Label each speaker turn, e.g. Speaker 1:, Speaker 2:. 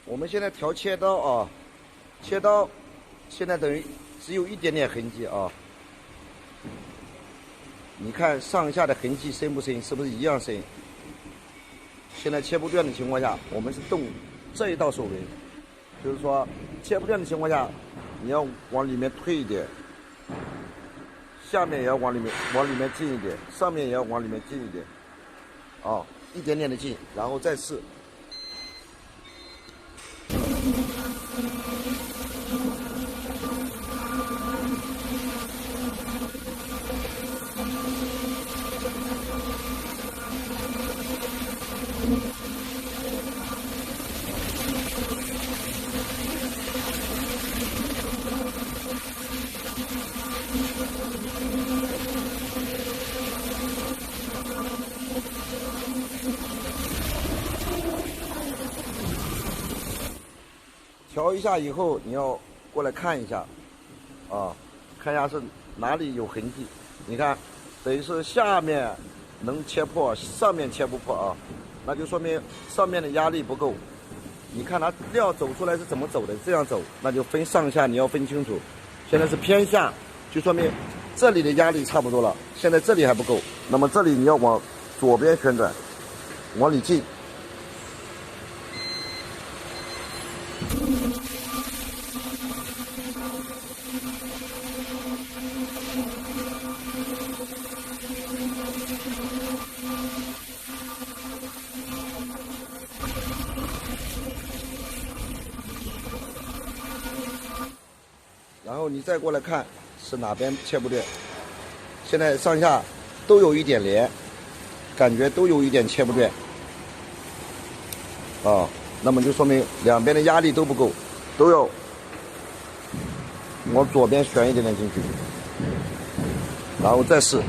Speaker 1: 我们现在调切刀啊，切刀现在等于只有一点点痕迹啊。你看上下的痕迹深不深？是不是一样深？现在切不断的情况下，我们是动这一道手轮，就是说切不断的情况下，你要往里面推一点，下面也要往里面进一点，上面也要往里面进一点，啊，一点点的进，然后再试。调一下以后，你要过来看一下，啊，看一下是哪里有痕迹。你看，等于是下面能切破，上面切不破啊，那就说明上面的压力不够。你看它料走出来是怎么走的？这样走，那就分上下，你要分清楚。现在是偏下，就说明这里的压力差不多了，现在这里还不够。那么这里你要往左边旋转，往里进。然后你再过来看是哪边切不对，现在上下都有一点连，感觉都有一点切不对，啊，那么就说明两边的压力都不够，都要往左边旋一点点进去，然后再试。